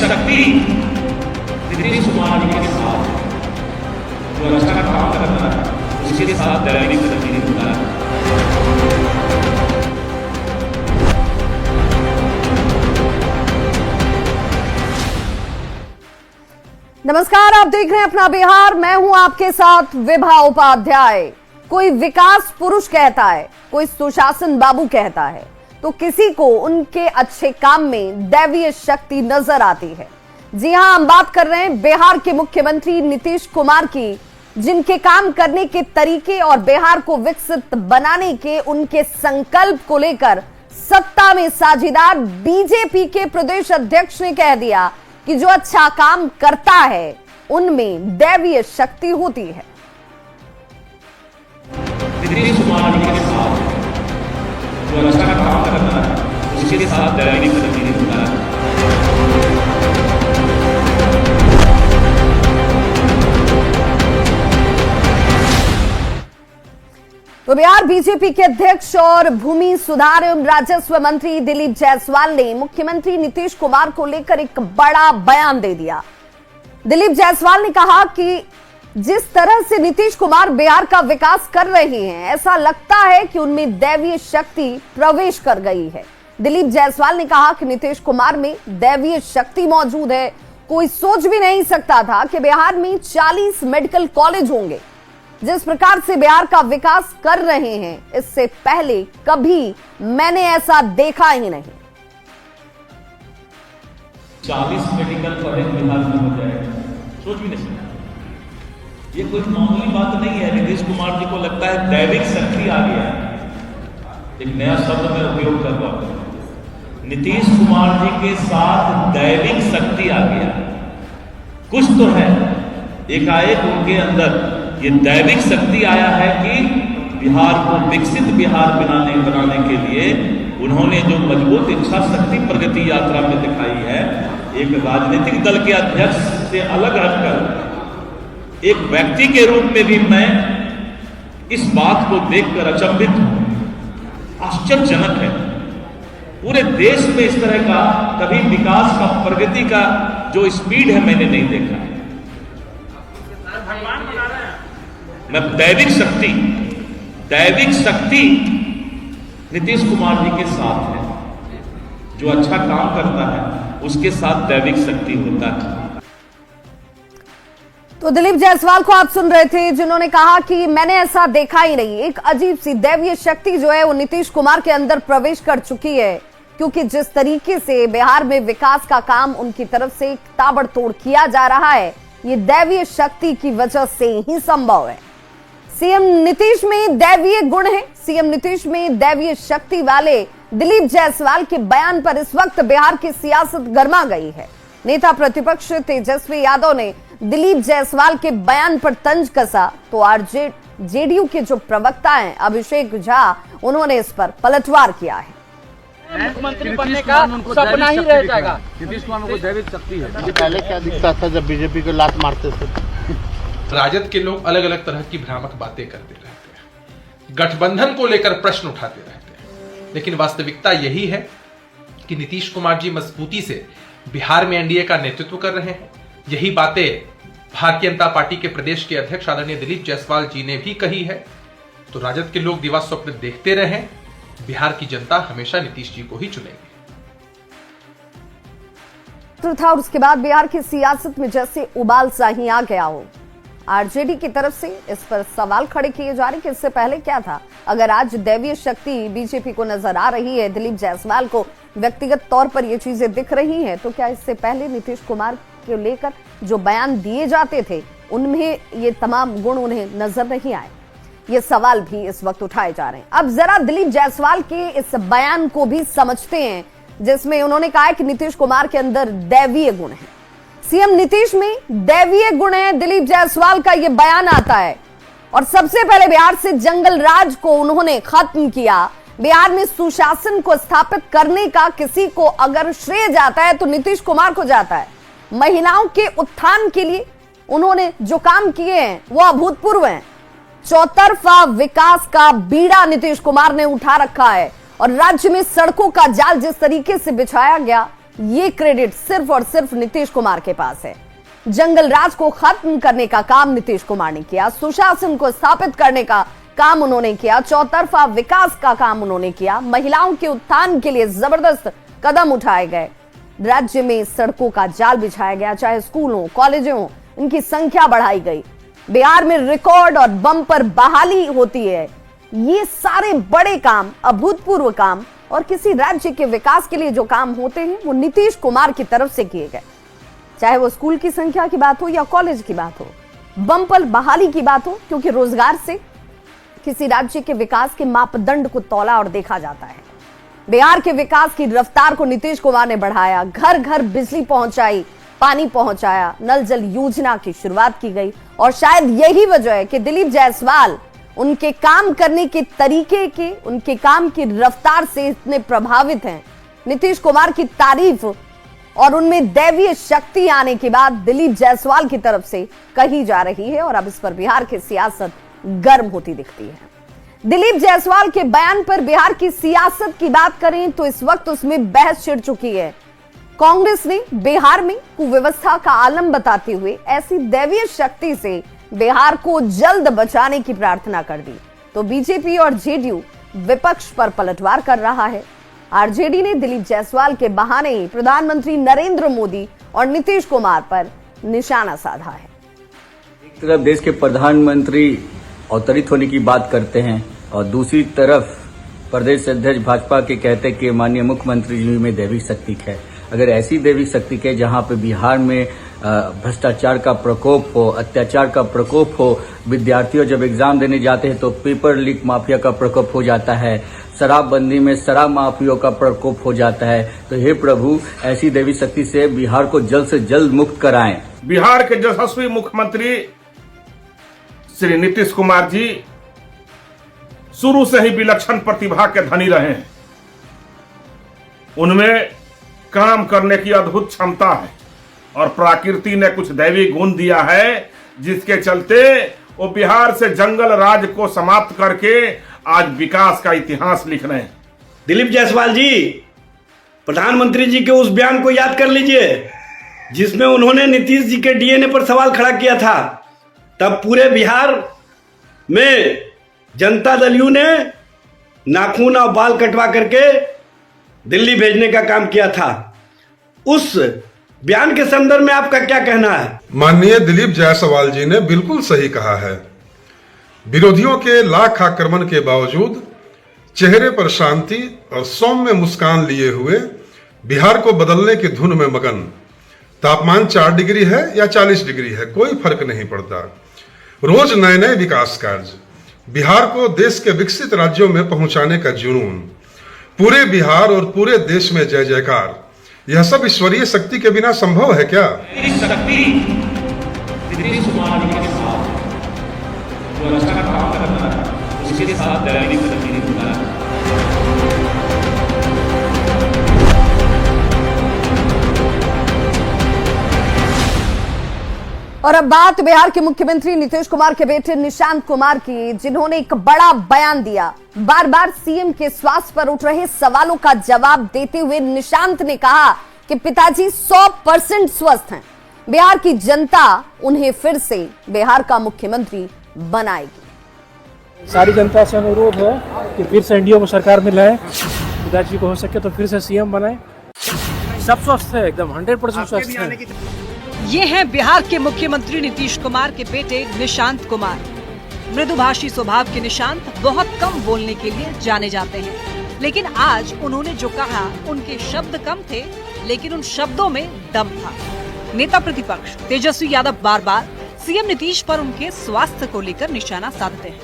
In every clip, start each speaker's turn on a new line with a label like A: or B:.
A: शक्ति नीतीश कुमार जी के साथ जो अच्छा काम करता है उसके साथ दैविक शक्ति होता है।
B: नमस्कार, आप देख रहे हैं अपना बिहार। मैं हूं आपके साथ विभा उपाध्याय। कोई विकास पुरुष कहता है, कोई सुशासन बाबू कहता है, तो किसी को उनके अच्छे काम में दैवीय शक्ति नजर आती है। जी हां, हम बात कर रहे हैं बिहार के मुख्यमंत्री नीतीश कुमार की, जिनके काम करने के तरीके और बिहार को विकसित बनाने के उनके संकल्प को लेकर सत्ता में साझीदार बीजेपी के प्रदेश अध्यक्ष ने कह दिया कि जो अच्छा काम करता है उनमें दैवीय शक्ति होती है।
A: नीतीश कुमार जी के साथ जो अच्छा काम करता है उसके साथ दैविक शक्ति होता है।
B: तो बिहार बीजेपी के अध्यक्ष और भूमि सुधार एवं राजस्व मंत्री दिलीप जायसवाल ने मुख्यमंत्री नीतीश कुमार को लेकर एक बड़ा बयान दे दिया। दिलीप जायसवाल ने कहा कि जिस तरह से नीतीश कुमार बिहार का विकास कर रहे हैं, ऐसा लगता है कि उनमें दैवीय शक्ति प्रवेश कर गई है। दिलीप जायसवाल ने कहा कि नीतीश कुमार में दैवीय शक्ति मौजूद है। कोई सोच भी नहीं सकता था कि बिहार में 40 मेडिकल कॉलेज होंगे। जिस प्रकार से बिहार का विकास कर रहे हैं, इससे पहले कभी मैंने ऐसा देखा ही नहीं।
A: 40 मेडिकल कॉलेज बिहार में हो जाएगा, सोच भी नहीं सकता। ये कोई मामूली बात नहीं है। नीतीश कुमार जी को लगता है दैविक शक्ति आ गया है। एक नया शब्द मैं उपयोग कर रहा हूं, नीतीश कुमार जी के साथ दैविक शक्ति आ गया। कुछ तो है, एकाएक उनके अंदर ये दैविक शक्ति आया है कि बिहार को विकसित बिहार बनाने के लिए उन्होंने जो मजबूत इच्छा शक्ति प्रगति यात्रा में दिखाई है, एक राजनीतिक दल के अध्यक्ष से अलग हटकर एक व्यक्ति के रूप में भी मैं इस बात को देखकर अचंभित हूं। आश्चर्यजनक है। पूरे देश में इस तरह का कभी विकास का, प्रगति का जो स्पीड है, मैंने नहीं देखा। मैं दैविक शक्ति नीतीश कुमार जी के साथ है। जो अच्छा काम करता है उसके साथ दैविक शक्ति होता है।
B: तो दिलीप जायसवाल को आप सुन रहे थे, जिन्होंने कहा कि मैंने ऐसा देखा ही नहीं। एक अजीब सी दैवीय शक्ति जो है वो नीतीश कुमार के अंदर प्रवेश कर चुकी है, क्योंकि जिस तरीके से बिहार में विकास का काम उनकी तरफ से ताबड़तोड़ किया जा रहा है, ये दैवीय शक्ति की वजह से ही संभव है। सीएम नीतीश में दैवीय गुण है। सीएम नीतीश में दैवीय शक्ति वाले दिलीप जायसवाल के बयान पर इस वक्त बिहार की सियासत गर्मा गई है। नेता प्रतिपक्ष तेजस्वी यादव ने दिलीप जायसवाल के बयान पर तंज कसा, तो जेडीयू के जो प्रवक्ता हैं अभिषेक झा, उन्होंने इस पर पलटवार किया है।
C: मुख्यमंत्री बनने का सपना ही रह जाएगा।
D: नीतीश कुमार को दैविक शक्ति है। पहले क्या दिखता था जब बीजेपी को लात मारते थे?
E: राजद के लोग अलग अलग तरह की भ्रामक बातें करते रहते हैं, गठबंधन को लेकर प्रश्न उठाते रहते हैं, लेकिन वास्तविकता यही है कि नीतीश कुमार जी मजबूती से बिहार में एनडीए का नेतृत्व कर रहे हैं। यही बातें भारतीय जनता पार्टी के प्रदेश के अध्यक्ष आदरणीय दिलीप जायसवाल जी ने भी कही है। तो राजद के लोग दिवा स्वप्न देखते रहे, बिहार की जनता हमेशा नीतीश जी को ही चुनेगी।
B: तो था, और उसके बाद बिहार की सियासत में जैसे उबाल सा ही आ गया हो। आरजेडी की तरफ से इस पर सवाल खड़े किए जा रहे कि इससे पहले क्या था। अगर आज दैवीय शक्ति बीजेपी को नजर आ रही है, दिलीप जायसवाल को व्यक्तिगत तौर पर ये चीजें दिख रही हैं, तो क्या इससे पहले नीतीश कुमार को लेकर जो बयान दिए जाते थे उनमें ये तमाम गुण उन्हें नजर नहीं आए? ये सवाल भी इस वक्त उठाए जा रहे हैं। अब जरा दिलीप जायसवाल के इस बयान को भी समझते हैं, जिसमें उन्होंने कहा है कि नीतीश कुमार के अंदर दैवीय गुण है। सीएम नीतीश में दैवीय गुण है, दिलीप जायसवाल का यह बयान आता है। और सबसे पहले बिहार से जंगल राज को उन्होंने खत्म किया। बिहार में सुशासन को स्थापित करने का किसी को अगर श्रेय जाता है तो नीतीश कुमार को जाता है। महिलाओं के उत्थान के लिए उन्होंने जो काम किए हैं वो अभूतपूर्व हैं। चौतरफा विकास का बीड़ा नीतीश कुमार ने उठा रखा है और राज्य में सड़कों का जाल जिस तरीके से बिछाया गया, ये क्रेडिट सिर्फ और सिर्फ नीतीश कुमार के पास है। जंगल राज को खत्म करने का काम नीतीश कुमार ने किया, सुशासन को स्थापित करने का काम उन्होंने किया, चौतरफा विकास का काम उन्होंने किया, महिलाओं के उत्थान के लिए जबरदस्त कदम उठाए गए, राज्य में सड़कों का जाल बिछाया गया, चाहे स्कूलों कॉलेजों इनकी संख्या बढ़ाई गई, बिहार में रिकॉर्ड और बम्पर बहाली होती है। ये सारे बड़े काम, अभूतपूर्व काम और किसी राज्य के विकास के लिए जो काम होते हैं वो नीतीश कुमार की तरफ से किए गए, चाहे वो स्कूल की संख्या की बात हो या कॉलेज की बात हो, बम्पर बहाली की बात हो, क्योंकि रोजगार से किसी राज्य के विकास के मापदंड को तौला और देखा जाता है। बिहार के विकास की रफ्तार को नीतीश कुमार ने बढ़ाया, घर घर बिजली पहुंचाई, पानी पहुंचाया, नल जल योजना की शुरुआत की गई और शायद यही वजह है कि दिलीप जायसवाल उनके काम करने के तरीके के, उनके काम की रफ्तार से इतने प्रभावित हैं। नीतीश कुमार की तारीफ और उनमें दैवीय शक्ति आने के बाद दिलीप जायसवाल की तरफ से कही जा रही है और अब इस पर बिहार की सियासत गर्म होती दिखती है। दिलीप जायसवाल के बयान पर बिहार की सियासत की बात करें तो इस वक्त उसमें बहस छिड़ चुकी है। कांग्रेस ने बिहार में कुव्यवस्था का आलम बताते हुए ऐसी दैवीय शक्ति से बिहार को जल्द बचाने की प्रार्थना कर दी, तो बीजेपी और जेडीयू विपक्ष पर पलटवार कर रहा है। आरजेडी ने दिलीप जायसवाल के बहाने ही प्रधानमंत्री नरेंद्र मोदी और नीतीश कुमार पर निशाना साधा है।
F: एक तरफ देश के प्रधानमंत्री अवतरित होने की बात करते हैं और दूसरी तरफ प्रदेश अध्यक्ष भाजपा के कहते कि माननीय मुख्यमंत्री जी में दैविक शक्ति है। अगर ऐसी दैविक शक्ति है जहां पे बिहार में भ्रष्टाचार का प्रकोप हो, अत्याचार का प्रकोप हो, विद्यार्थियों जब एग्जाम देने जाते हैं तो पेपर लीक माफिया का प्रकोप हो जाता है, शराबबंदी में शराब माफियों का प्रकोप हो जाता है, तो हे प्रभु ऐसी दैवी शक्ति से बिहार को जल्द से जल्द मुक्त कराएं।
G: बिहार के यशस्वी मुख्यमंत्री श्री नीतीश कुमार जी शुरू से ही विलक्षण प्रतिभा के धनी रहे हैं। उनमें काम करने की अद्भुत क्षमता है और प्रकृति ने कुछ दैवी गुण दिया है जिसके चलते वो बिहार से जंगल राज को समाप्त करके आज विकास का इतिहास लिख रहे हैं।
H: दिलीप जायसवाल जी, प्रधानमंत्री जी के उस बयान को याद कर लीजिए जिसमें उन्होंने नीतीश जी के डीएनए पर सवाल खड़ा किया था। तब पूरे बिहार में जनता दल ने नाखून और बाल कटवा करके दिल्ली भेजने का काम किया था। उस बयान के संदर्भ में आपका क्या कहना है?
I: माननीय दिलीप जायसवाल जी ने बिल्कुल सही कहा है। विरोधियों के लाख आक्रमण के बावजूद चेहरे पर शांति और सौम्य मुस्कान लिए हुए बिहार को बदलने की धुन में मगन। तापमान 4 डिग्री है या 40 डिग्री है, कोई फर्क नहीं पड़ता। रोज नए नए विकास कार्य, बिहार को देश के विकसित राज्यों में पहुंचाने का जुनून, पूरे बिहार और पूरे देश में जय जयकार, यह सब ईश्वरीय शक्ति के बिना संभव है क्या?
A: शक्ति नीतीश कुमार जी के साथ जो अच्छा काम करना है उसके साथ दैनिक शक्ति होता है।
B: और अब बात बिहार के मुख्यमंत्री नीतीश कुमार के बेटे निशांत कुमार की, जिन्होंने एक बड़ा बयान दिया। बार बार सीएम के स्वास्थ्य पर उठ रहे सवालों का जवाब देते हुए निशांत ने कहा कि पिताजी 100% स्वस्थ हैं, बिहार की जनता उन्हें फिर से बिहार का मुख्यमंत्री बनाएगी।
C: सारी जनता से अनुरोध है कि फिर से एनडीए को सरकार में लाए, पिताजी को हो सके तो फिर से सीएम बनाए। सब स्वस्थ है, एकदम 100% स्वस्थ है।
J: ये हैं बिहार के मुख्यमंत्री नीतीश कुमार के बेटे निशांत कुमार। मृदुभाषी स्वभाव के निशांत बहुत कम बोलने के लिए जाने जाते हैं, लेकिन आज उन्होंने जो कहा उनके शब्द कम थे लेकिन उन शब्दों में दम था। नेता प्रतिपक्ष तेजस्वी यादव बार बार सीएम नीतीश पर उनके स्वास्थ्य को लेकर निशाना साधते हैं।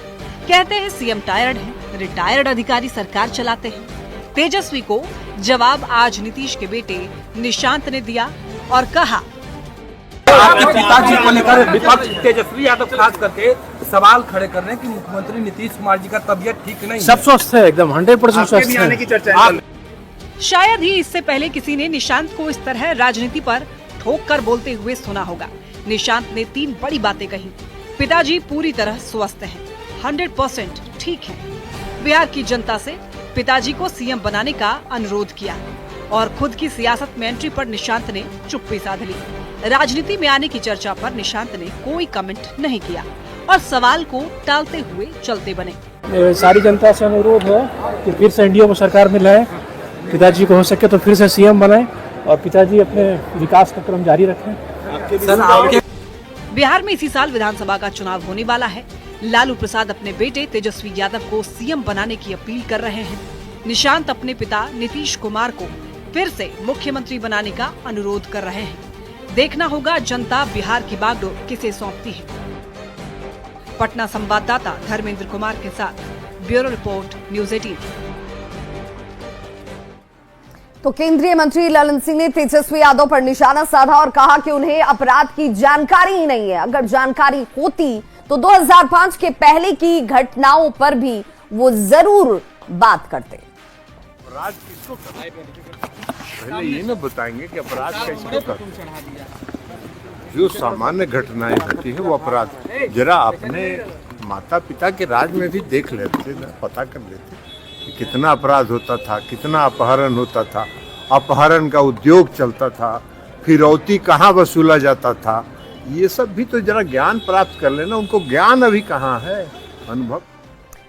J: कहते हैं सीएम टायर्ड हैं, रिटायर्ड अधिकारी सरकार चलाते हैं। तेजस्वी को जवाब आज नीतीश के बेटे निशांत ने दिया और कहा,
C: आपके पिताजी को लेकर विपक्ष तेजस्वी यादव खास करके सवाल खड़े कर रहे हैं कि मुख्यमंत्री नीतीश कुमार जी का तबियत ठीक नहीं, सब स्वस्थ है, एकदम 100% स्वस्थ है।
J: शायद ही इससे पहले किसी ने निशांत को इस तरह राजनीति पर ठोक कर बोलते हुए सुना होगा। निशांत ने 3 बड़ी बातें कही। पिताजी पूरी तरह स्वस्थ हैं, 100% ठीक है। बिहार की जनता से पिताजी को सीएम बनाने का अनुरोध किया। और खुद की सियासत में एंट्री पर निशांत ने चुप्पी साध ली। राजनीति में आने की चर्चा पर निशांत ने कोई कमेंट नहीं किया और सवाल को टालते हुए चलते बने।
C: सारी जनता से अनुरोध है कि फिर से एनडीए को सरकार में लाए, पिताजी को हो सके तो फिर से सीएम बनाएं और पिताजी अपने विकास का क्रम जारी रखें।
J: बिहार में इसी साल विधानसभा का चुनाव होने वाला है। लालू प्रसाद अपने बेटे तेजस्वी यादव को सीएम बनाने की अपील कर रहे हैं। निशांत अपने पिता नीतीश कुमार को फिर से मुख्यमंत्री बनाने का अनुरोध कर रहे हैं। देखना होगा जनता बिहार की बागडोर किसे सौंपती है। पटना संवाददाता धर्मेंद्र कुमार के साथ ब्यूरो रिपोर्ट न्यूज़ 18।
B: तो केंद्रीय मंत्री ललन सिंह ने तेजस्वी यादव पर निशाना साधा और कहा कि उन्हें अपराध की जानकारी ही नहीं है। अगर जानकारी होती तो 2005 के पहले की घटनाओं पर भी वो जरूर बात करते।
G: अपराध किसको पहले ये न बताएंगे कि अपराध किसको करते हैं। जो सामान्य घटनाएं होती है वो अपराध। जरा अपने माता पिता के राज में भी देख लेते, पता कर लेते कितना अपराध होता था, कितना अपहरण होता था, अपहरण का उद्योग चलता था, फिरौती कहाँ वसूला जाता था, ये सब भी तो जरा ज्ञान प्राप्त कर लेना। उनको ज्ञान अभी कहाँ है, अनुभव।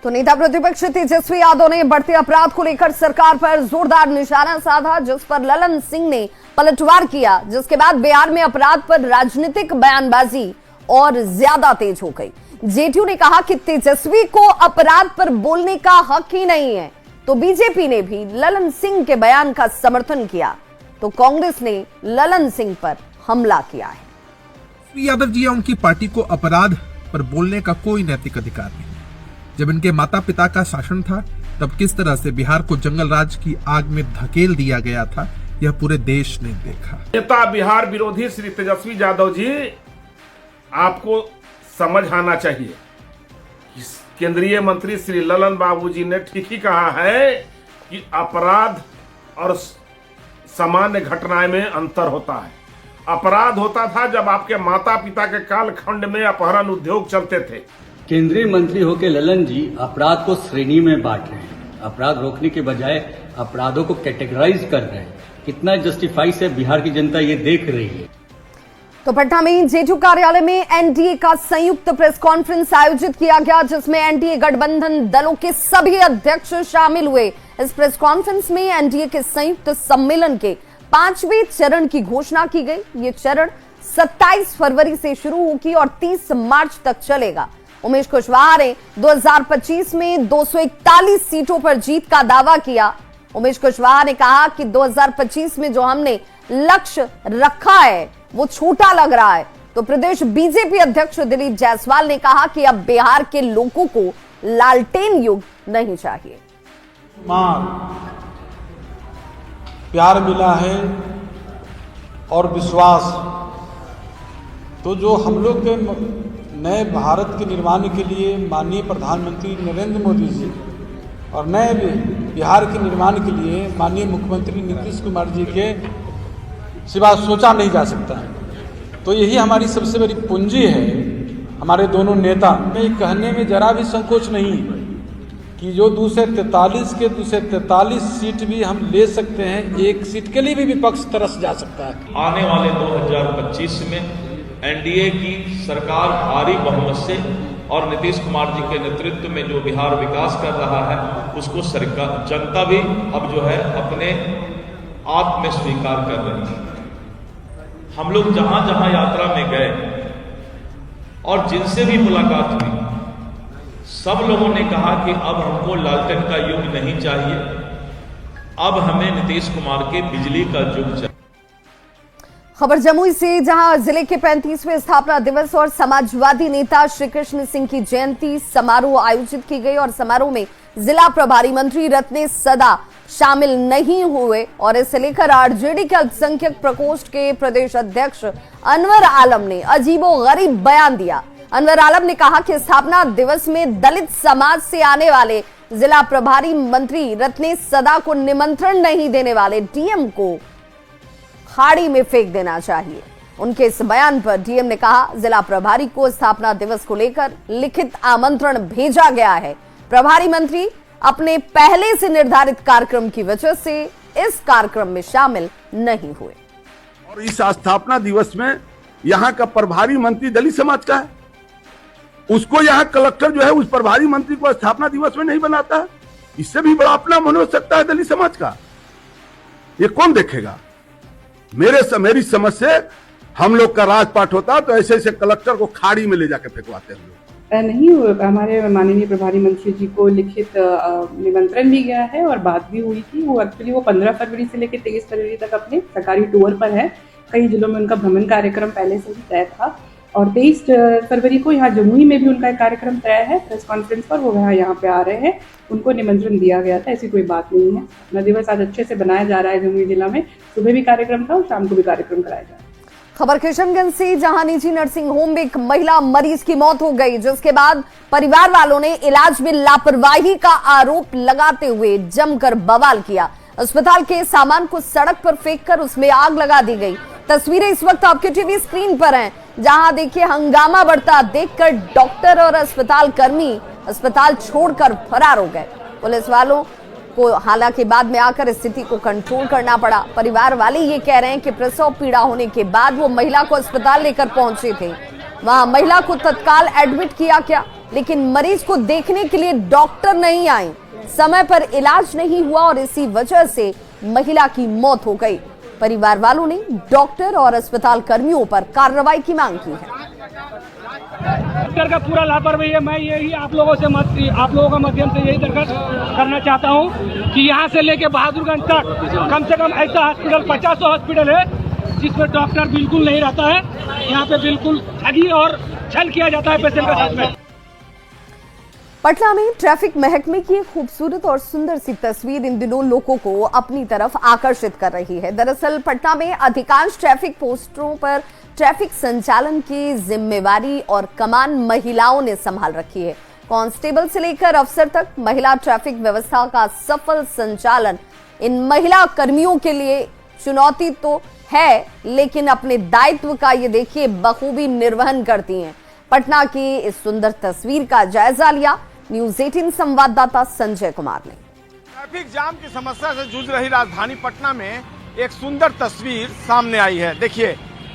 B: तो नेता प्रतिपक्ष तेजस्वी यादव ने बढ़ते अपराध को लेकर सरकार पर जोरदार निशाना साधा, जिस पर ललन सिंह ने पलटवार किया, जिसके बाद बिहार में अपराध पर राजनीतिक बयानबाजी और ज्यादा तेज हो गई। जेडीयू ने कहा कि तेजस्वी को अपराध पर बोलने का हक ही नहीं है, तो बीजेपी ने भी ललन सिंह के बयान का समर्थन किया, तो कांग्रेस ने ललन सिंह पर हमला किया है।
E: यादव जी या उनकी पार्टी को अपराध पर बोलने का कोई नैतिक अधिकार नहीं। जब इनके माता पिता का शासन था तब किस तरह से बिहार को जंगल राज की आग में धकेल दिया गया था, यह पूरे देश ने देखा।
G: नेता बिहार विरोधी श्री तेजस्वी यादव जी, आपको समझ आना चाहिए। केंद्रीय मंत्री श्री ललन बाबूजी ने ठीक ही कहा है कि अपराध और सामान्य घटनाएं में अंतर होता है। अपराध होता था जब आपके माता पिता के कालखंड में अपहरण उद्योग चलते थे।
F: केंद्रीय मंत्री होकर ललन जी अपराध को श्रेणी में बांट रहे हैं। अपराध रोकने के बजाय अपराधों को कैटेगराइज कर रहे हैं। कितना जस्टिफाई से बिहार की जनता ये देख रही है।
B: तो पटना में जेडीयू कार्यालय में एनडीए का संयुक्त प्रेस कॉन्फ्रेंस आयोजित किया गया, जिसमें एनडीए गठबंधन दलों के सभी अध्यक्ष शामिल हुए। इस प्रेस कॉन्फ्रेंस में एनडीए के संयुक्त सम्मेलन के 5वें चरण की घोषणा की गई। ये चरण 27 फरवरी से शुरू होगी और 30 मार्च तक चलेगा। उमेश कुशवाहा ने 2025 में 241 सीटों पर जीत का दावा किया। उमेश कुशवाहा ने कहा कि 2025 में जो हमने लक्ष्य रखा है वो छोटा लग रहा है। तो प्रदेश बीजेपी अध्यक्ष दिलीप जायसवाल ने कहा कि अब बिहार के लोगों को लालटेन युग नहीं चाहिए।
C: प्यार मिला है और विश्वास, तो जो हम लोग के नए भारत के निर्माण के लिए माननीय प्रधानमंत्री नरेंद्र मोदी जी और नए बिहार के निर्माण के लिए माननीय मुख्यमंत्री नीतीश कुमार जी के सिवा सोचा नहीं जा सकता है। तो यही हमारी सबसे बड़ी पूंजी है। हमारे दोनों नेता में कहने में जरा भी संकोच नहीं कि जो 243 के 243 सीट भी हम ले सकते हैं, एक सीट के लिए भी विपक्ष तरस जा सकता है।
A: आने वाले 2025 में एनडीए की सरकार भारी बहुमत से और नीतीश कुमार जी के नेतृत्व में जो बिहार विकास कर रहा है उसको सरकार जनता भी अब जो है अपने आप में स्वीकार कर रही है। हम लोग जहां जहां यात्रा में गए और जिनसे भी मुलाकात हुई, सब लोगों ने कहा कि अब हमको लालटेन का युग नहीं चाहिए, अब हमें नीतीश कुमार के बिजली का युग चाहिए।
B: खबर जमुई से, जहां जिले के 35वें स्थापना दिवस और समाजवादी नेता श्री कृष्ण सिंह की जयंती समारोह आयोजित की गई और समारोह में जिला प्रभारी मंत्री रत्नेश सदा शामिल नहीं हुए और इसे लेकर आरजेडी के अल्पसंख्यक प्रकोष्ठ के प्रदेश अध्यक्ष अनवर आलम ने अजीबोगरीब बयान दिया। अनवर आलम ने कहा कि स्थापना दिवस में दलित समाज से आने वाले जिला प्रभारी मंत्री रत्नेश सदा को निमंत्रण नहीं देने वाले डीएम को खाड़ी में फेंक देना चाहिए। उनके इस बयान पर डीएम ने कहा, जिला प्रभारी को स्थापना दिवस को लेकर लिखित आमंत्रण भेजा गया है। प्रभारी मंत्री अपने पहले से निर्धारित कार्यक्रम की वजह से इस कार्यक्रम में शामिल नहीं हुए।
G: और इस स्थापना दिवस में यहाँ का प्रभारी मंत्री दलित समाज का है, उसको यहाँ कलेक्टर जो है उस प्रभारी मंत्री को स्थापना दिवस में नहीं बनाता है। इससे भी बड़ा अपमान हो सकता है दलित समाज का, ये कौन देखेगा? मेरी समझ से हम लोग का राजपाट होता तो ऐसे ऐसे कलेक्टर को खाड़ी में ले जाकर फेंकवाते हम लोग।
K: नहीं हुआ, हमारे माननीय प्रभारी मंत्री जी को लिखित निमंत्रण भी गया है और बात भी हुई थी। वो एक्चुअली 15 फरवरी से लेकर 23 फरवरी तक अपने सरकारी टूर पर है। कई जिलों में उनका भ्रमण कार्यक्रम पहले से ही तय था और 23 फरवरी को यहाँ जमुई में भी उनका एक कार्यक्रम तय है। प्रेस कॉन्फ्रेंस पर वो यहाँ पे आ रहे हैं, उनको निमंत्रण दिया गया था, ऐसी कोई बात नहीं है। अपना दिवस आज अच्छे से बनाया जा रहा है जमुई जिला में। सुबह भी कार्यक्रम था और शाम को भी कार्यक्रम कराया जा रहा है।
B: खबर किशनगंज से, जहां निजी नर्सिंग होम में एक महिला मरीज की मौत हो गई, जिसके बाद परिवार वालों ने इलाज में लापरवाही का आरोप लगाते हुए जमकर बवाल किया। अस्पताल के सामान को सड़क पर फेंककर उसमें आग लगा दी गई। तस्वीरें इस वक्त आपके टीवी स्क्रीन पर हैं, जहां देखिए हंगामा बढ़ता देखकर डॉक्टर और अस्पताल कर्मी अस्पताल छोड़कर फरार हो गए। पुलिस वालों को हालांकि बाद में आकर स्थिति को कंट्रोल करना पड़ा। परिवार वाले ये कह रहे हैं कि प्रसव पीड़ा होने के बाद वो महिला को अस्पताल लेकर पहुंचे थे। वहां महिला को तत्काल एडमिट किया गया, लेकिन मरीज को देखने के लिए डॉक्टर नहीं आए, समय पर इलाज नहीं हुआ और इसी वजह से महिला की मौत हो गई। परिवार वालों ने डॉक्टर और अस्पताल कर्मियों पर कार्रवाई की मांग की है।
H: डॉक्टर का पूरा लापरवाही है। मैं यही आप लोगों का माध्यम से यही दरखास्त करना चाहता हूं कि यहां से लेके बहादुरगंज तक कम से कम ऐसा हॉस्पिटल 50 हॉस्पिटल है जिसमें डॉक्टर बिल्कुल नहीं रहता है। यहां पे बिल्कुल ठगी और छल किया जाता है पेशेंट के साथ में।
B: पटना में ट्रैफिक महकमे की एक खूबसूरत और सुंदर सी तस्वीर इन दिनों लोगों को अपनी तरफ आकर्षित कर रही है। दरअसल पटना में अधिकांश ट्रैफिक पोस्टरों पर ट्रैफिक संचालन की जिम्मेवारी और कमान महिलाओं ने संभाल रखी है। कांस्टेबल से लेकर अफसर तक महिला ट्रैफिक व्यवस्था का सफल संचालन इन महिला कर्मियों के लिए चुनौती तो है, लेकिन अपने दायित्व का ये देखिए बखूबी निर्वहन करती हैं। पटना की इस सुंदर तस्वीर का जायजा लिया न्यूज 18 संवाददाता संजय कुमार ने।
G: ट्रैफिक जाम की समस्या से जूझ रही राजधानी पटना में एक सुंदर तस्वीर सामने आई है। देखिए,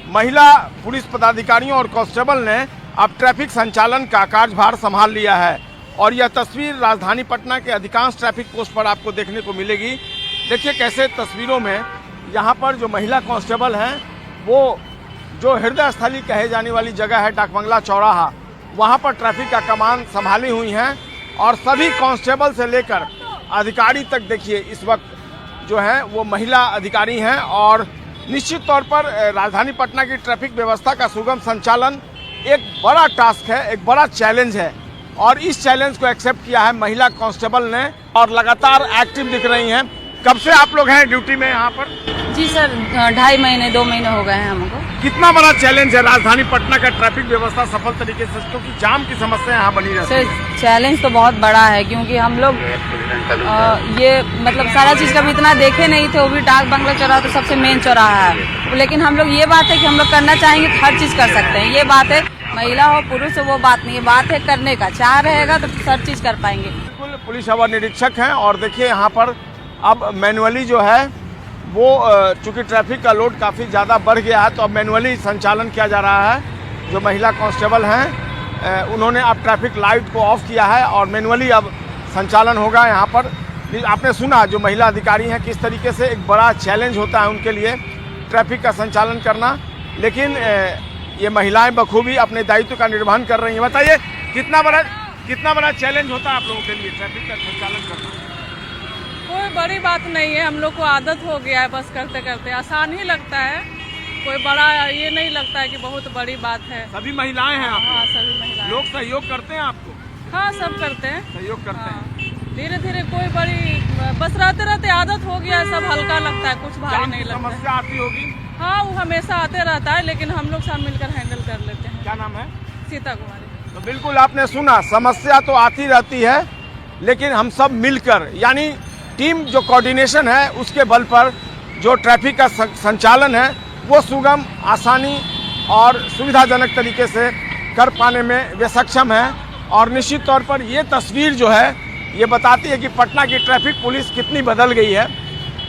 G: महिला पुलिस पदाधिकारियों और कांस्टेबल ने अब ट्रैफिक संचालन का कार्यभार संभाल लिया है और यह तस्वीर राजधानी पटना के अधिकांश ट्रैफिक पोस्ट पर आपको देखने को मिलेगी। देखिए कैसे तस्वीरों में यहाँ पर जो महिला कांस्टेबल हैं वो जो हृदय स्थली कहे जाने वाली जगह है डाकबंगला चौराहा, वहाँ पर ट्रैफिक का कमान संभाली हुई हैं और सभी कांस्टेबल से लेकर अधिकारी तक देखिए इस वक्त जो है वो महिला अधिकारी हैं। और निश्चित तौर पर राजधानी पटना की ट्रैफिक व्यवस्था का सुगम संचालन एक बड़ा टास्क है, एक बड़ा चैलेंज है और इस चैलेंज को एक्सेप्ट किया है महिला कांस्टेबल ने और लगातार एक्टिव दिख रही हैं। कब से आप लोग हैं ड्यूटी में यहाँ पर?
K: जी सर, 2.5 महीने 2 महीने हो गए हैं हमको।
G: कितना बड़ा चैलेंज है राजधानी पटना का ट्रैफिक व्यवस्था सफल तरीके से, क्योंकि जाम की समस्या यहाँ बनी रहती है?
K: सर चैलेंज तो बहुत बड़ा है क्योंकि हम लोग ये मतलब सारा चीज कभी इतना देखे नहीं थे। वो भी डाक बंगला चौराहा तो सबसे मेन चौराहा है, लेकिन हम लोग ये बात है कि हम लोग करना चाहेंगे तो हर चीज कर सकते हैं। ये बात है, महिला हो पुरुष हो वो बात नहीं है, बात है करने का। चाह रहेगा तो हर चीज कर पाएंगे।
G: बिल्कुल, पुलिस अवर निरीक्षक हैं और देखिए यहाँ पर अब मैनुअली जो है वो चूंकि ट्रैफिक का लोड काफ़ी ज़्यादा बढ़ गया है तो अब मैनुअली संचालन किया जा रहा है। जो महिला कांस्टेबल हैं उन्होंने अब ट्रैफिक लाइट को ऑफ किया है और मैनुअली अब संचालन होगा यहाँ पर। आपने सुना जो महिला अधिकारी हैं किस तरीके से एक बड़ा चैलेंज होता है उनके लिए ट्रैफिक का संचालन करना, लेकिन ये महिलाएं बखूबी अपने दायित्व का निर्वहन कर रही हैं। बताइए कितना बड़ा चैलेंज होता है आप लोगों के लिए ट्रैफिक का संचालन करना?
K: कोई बड़ी बात नहीं है, हम लोग को आदत हो गया है, बस करते करते आसान ही लगता है। कोई बड़ा ये नहीं लगता है कि बहुत बड़ी बात है।
G: सभी महिलाएं हैं आप?
K: हाँ, सभी महिलाएं।
G: लोग सहयोग करते हैं आपको?
K: हाँ, सब करते हैं,
G: सहयोग करते हैं।
K: धीरे धीरे कोई बड़ी बस रहते रहते आदत हो गया है, सब हल्का लगता है, कुछ भारी नहीं लगता।
G: समस्या आती होगी?
K: हाँ, वो हमेशा आते रहता है, लेकिन हम लोग सब मिलकर हैंडल कर लेते हैं।
G: क्या नाम है?
K: सीता कुमारी।
G: तो बिल्कुल आपने सुना, समस्या तो आती रहती है लेकिन हम सब मिलकर यानी टीम जो कोऑर्डिनेशन है उसके बल पर जो ट्रैफिक का संचालन है वो सुगम, आसानी और सुविधाजनक तरीके से कर पाने में वे सक्षम हैं। और निश्चित तौर पर ये तस्वीर जो है ये बताती है कि पटना की ट्रैफिक पुलिस कितनी बदल गई है।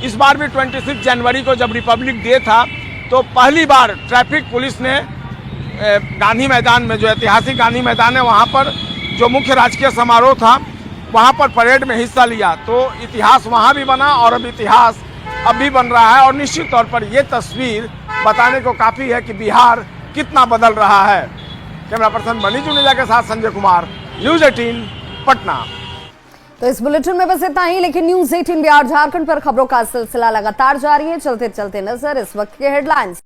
G: इस बार भी 26 जनवरी को जब रिपब्लिक डे था तो पहली बार ट्रैफिक पुलिस ने गांधी मैदान में, जो ऐतिहासिक गांधी मैदान है, वहाँ पर जो मुख्य राजकीय समारोह था वहाँ पर परेड में हिस्सा लिया। तो इतिहास वहाँ भी बना और अब इतिहास अब भी बन रहा है और निश्चित तौर पर ये तस्वीर बताने को काफ़ी है कि बिहार कितना बदल रहा है। कैमरा पर्सन मनी जुनेजा के साथ संजय कुमार, न्यूज़ 18 पटना।
B: तो इस बुलेटिन में बस इतना ही, लेकिन न्यूज़ 18 बिहार झारखंड पर खबरों का सिलसिला लगातार जारी है। चलते चलते नजर इस वक्त के हेडलाइंस।